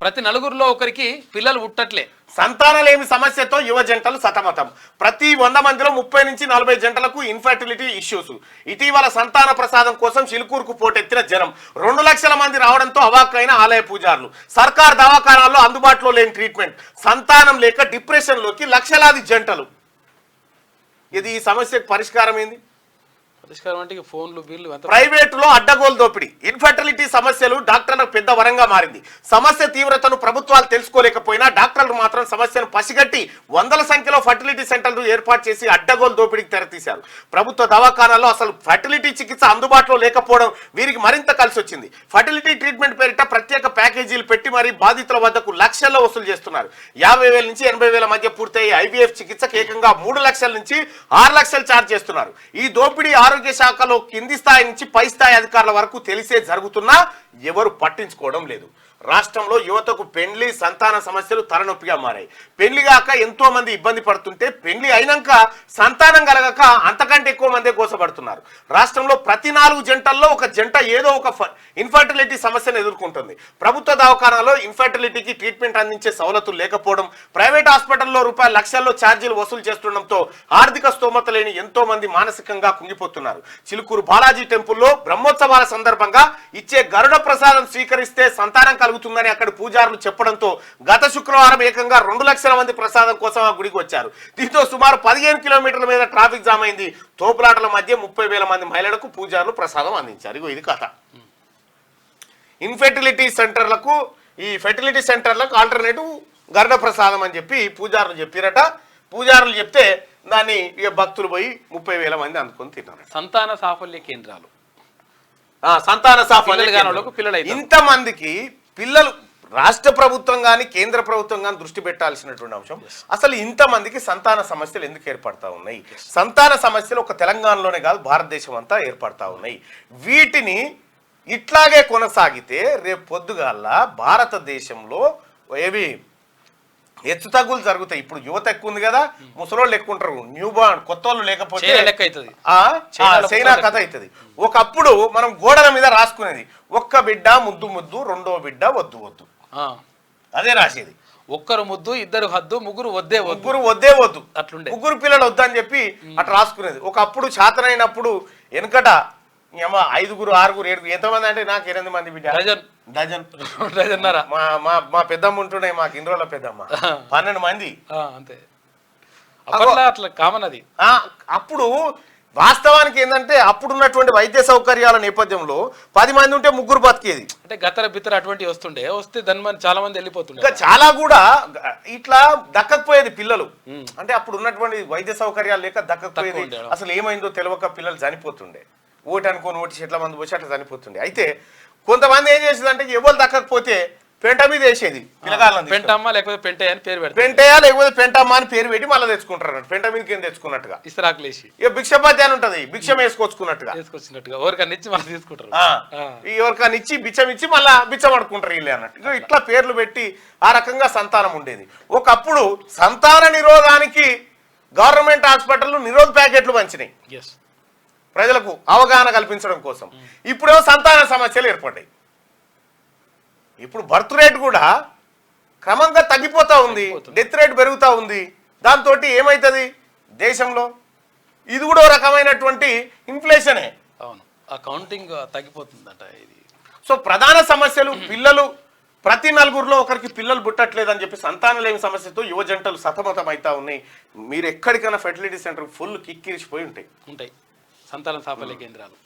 ప్రతి నలుగురిలో ఒకరికి పిల్లలు పుట్టట్లే. సంతానలేమి సమస్యతో యువ జంటలు సతమతం. ప్రతి 100 మందిలో 30 నుంచి 40 జంటలకు ఇన్ఫర్టిలిటీ ఇష్యూస్. ఇటీవల సంతాన ప్రసాదం కోసం చిలుకూరుకు పోటెత్తిన జనం. 2 లక్షల మంది రావడంతో అవాక్కైన ఆలయ పూజారులు. సర్కార్ దవాఖానాల్లో అందుబాటులో లేని ట్రీట్మెంట్. సంతానం లేక డిప్రెషన్లోకి లక్షలాది జంటలు. ఇది ఈ సమస్యకు పరిష్కారం ఏంది? పరిష్కారం అంటే ఫోన్లు బిల్లు. ప్రైవేటులో అడ్డగోలు దోపిడీ. ఇన్ఫర్టిలిటీ సమస్యలు డాక్టర్లకు పెద్ద వరంగా మారింది. సమస్య తీవ్రతను ప్రభుత్వాలు తెలుసుకోలేకపోయినా డాక్టర్లు మాత్రం సమస్యను పసిగట్టి వందల సంఖ్యలో ఫర్టిలిటీ సెంటర్లు ఏర్పాటు చేసి అడ్డగోలు దోపిడీకి తెరతీశారు. ప్రభుత్వ దవాఖానాల్లో అసలు ఫర్టిలిటీ చికిత్స అందుబాటులో లేకపోవడం వీరికి మరింత కలిసి వచ్చింది. ఫర్టిలిటీ ట్రీట్మెంట్ పేరిట ప్రత్యేక ప్యాకేజీలు పెట్టి మరీ బాధితుల వద్దకు లక్షల్లో వసూలు చేస్తున్నారు. 50,000 నుంచి 80,000 మధ్య పూర్తయ్యే ఐవీఎఫ్ చికిత్సకు ఏకంగా 3 లక్షల నుంచి 6 లక్షలు ఛార్జ్ చేస్తున్నారు. ఈ దోపిడీ ఆరోగ్య శాఖలో కింది స్థాయి నుంచి పై స్థాయి అధికారుల వరకు తెలిసే జరుగుతున్నా ఎవరు పట్టించుకోవడం లేదు. రాష్ట్రంలో యువతకు పెండ్లి సంతాన సమస్యలు తలనొప్పిగా మారాయి. పెళ్లి కాక ఎంతో మంది ఇబ్బంది పడుతుంటే పెళ్లి అయినాక సంతానం కలగక అంతకంటే ఎక్కువ మందే కోసపడుతున్నారు. రాష్ట్రంలో ప్రతి 4 జంటల్లో ఒక జంట ఏదో ఒక ఇన్ఫర్టిలిటీ సమస్యను ఎదుర్కొంటుంది. ప్రభుత్వ దవాఖానాలో ఇన్ఫర్టిలిటీకి ట్రీట్మెంట్ అందించే సౌలతులు లేకపోవడం, ప్రైవేట్ హాస్పిటల్లో రూపాయల లక్షల్లో ఛార్జీలు వసూలు చేస్తుండటంతో ఆర్థిక స్తోమత లేని ఎంతో మంది మానసికంగా కుంగిపోతున్నారు. చిలుకూరు బాలాజీ టెంపుల్లో బ్రహ్మోత్సవాల సందర్భంగా ఇచ్చే గరుడ ప్రసాదం స్వీకరిస్తే సంతానం కలుగుతుందని అక్కడ పూజారులు చెప్పడంతో గత శుక్రవారం ఏకంగా 2 లక్షల మంది ప్రసాదం కోసం ఆ గుడికి వచ్చారు. దీంతో సుమారు 15 కిలోమీటర్ల మీద ట్రాఫిక్ జామ్ అయింది. తోపులాటల మధ్య 30,000 మంది మహిళలకు పూజారులు ప్రసాదం అందించారు. ఇది కథ. ఇన్ఫెర్టిలిటీ సెంటర్లకు ఈ ఫెర్టిలిటీ సెంటర్లకు ఆల్టర్నేటివ్ గరుడ ప్రసాదం అని చెప్పి పూజారులు చెప్పారట. పూజారులు చెప్తే దాన్ని ఇక భక్తులు పోయి 30,000 మంది అందుకొని తిన్నారు. సంతాన సాఫల్య కేంద్రాలు. సంతాన సాఫల్య ఇంతమందికి పిల్లలు రాష్ట్ర ప్రభుత్వం కానీ కేంద్ర ప్రభుత్వం కానీ దృష్టి పెట్టాల్సినటువంటి అంశం. అసలు ఇంతమందికి సంతాన సమస్యలు ఎందుకు ఏర్పడతా ఉన్నాయి? సంతాన సమస్యలు ఒక తెలంగాణలోనే కాదు భారతదేశం అంతా ఏర్పడతా ఉన్నాయి. వీటిని ఇట్లాగే కొనసాగితే రేపు పొద్దుగాల భారతదేశంలో ఏవి హెచ్చు తగ్గులు జరుగుతాయి. ఇప్పుడు యువత ఎక్కువ ఉంది కదా, ముసలోళ్ళు ఎక్కువ ఉంటారు, న్యూ బార్న్ కొత్త వాళ్ళు లేకపోతే చైనా కథ అవుతుంది. ఒకప్పుడు మనం గోడల మీద రాసుకునేది ఒక్క బిడ్డ ముద్దు ముద్దు, రెండో బిడ్డ వద్దు వద్దు, అదే రాసేది. ఒక్కరు ముద్దు, ఇద్దరు హద్దు, ముగ్గురు వద్దే వద్దు అట్లుండే. ముగ్గురు పిల్లలు వద్దని చెప్పి అట్లా రాసుకునేది. ఒకప్పుడు చేతనైనప్పుడు వెనకట 5, 6, 7 ఎంతమంది అంటే నాకు 8 మంది బిడ్డ, డజన్ మా పెద్దమ్మ ఉంటుండే, మాకు ఇన్ని రోజుల పెద్దమ్మ 12 మంది అంతే. అట్లా కామన్ అది. అప్పుడు వాస్తవానికి ఏంటంటే అప్పుడున్నటువంటి వైద్య సౌకర్యాల నేపథ్యంలో 10 మంది ఉంటే ముగ్గురు బతికేది. అంటే గతర బిత్తర అటువంటి వస్తే దాని చాలా మంది వెళ్ళిపోతుండే. ఇంకా చాలా కూడా ఇట్లా దక్కకపోయేది పిల్లలు. అంటే అప్పుడు ఉన్నటువంటి వైద్య సౌకర్యాలు లేక దక్కకపోయేది. అసలు ఏమైందో తెలియక పిల్లలు చనిపోతుండే. ఓటు అనుకోని ఓటు చెట్ల మంది పోసి అట్లా చనిపోతుండే. అయితే కొంతమంది ఏం చేసేదంటే ఎవరు దక్కకపోతే పెంట మీద వేసేది పిల్లగాళ్ళని. పెంటమ్మ లేకపోతే పెంటయ్య అని పేరు పెడతారు. పెంటయ్య లేకపోతే పెంటమ్మ అని పేరు పెట్టి మళ్ళీ తెచ్చుకుంటారు అన్నట్టు. పెంట మీద కింద తెచ్చుకున్నట్టుగా ఇస్తరాకులేసి ఇక భిక్షపతి అని ఉంటది, భిక్షం వేసుకొచ్చుకున్నట్టుగా ఎవరికన్నా ఇచ్చి మళ్ళీ తీసుకుంటారు. ఎవరికన్నా ఇచ్చి బిచ్చం ఇచ్చి మళ్ళా బిచ్చం పడుకుంటారు వీళ్ళే అన్నట్టు. ఇట్లా పేర్లు పెట్టి ఆ రకంగా సంతానం ఉండేది. ఒకప్పుడు సంతాన నిరోధానికి గవర్నమెంట్ హాస్పిటల్ నిరోధ ప్యాకెట్లు పంచినాయి ప్రజలకు అవగాహన కల్పించడం కోసం. ఇప్పుడేమో సంతాన సమస్యలు ఏర్పడ్డాయి. ఇప్పుడు బర్త్ రేట్ కూడా క్రమంగా తగ్గిపోతూ ఉంది, డెత్ రేట్ పెరుగుతూ ఉంది. దాంతో ఏమవుతుంది దేశంలో? ఇది కూడా రకమైనటువంటి ఇన్ఫ్లేషనే. అవును, ఆ కౌంటింగ్ తగ్గిపోతుందట ఇది. సో ప్రధాన సమస్యలు పిల్లలు. ప్రతి 4గురిలో ఒకరికి పిల్లలు పుట్టట్లేదని చెప్పి సంతానలేమి సమస్యతో యువ జంటలు సతమతం అవుతా ఉన్నాయి. మీరు ఎక్కడికైనా ఫెర్టిలిటీ సెంటర్ ఫుల్ కిక్కిరిసిపోయి ఉంటాయి సంతాన సాఫల్య కేంద్రాలు.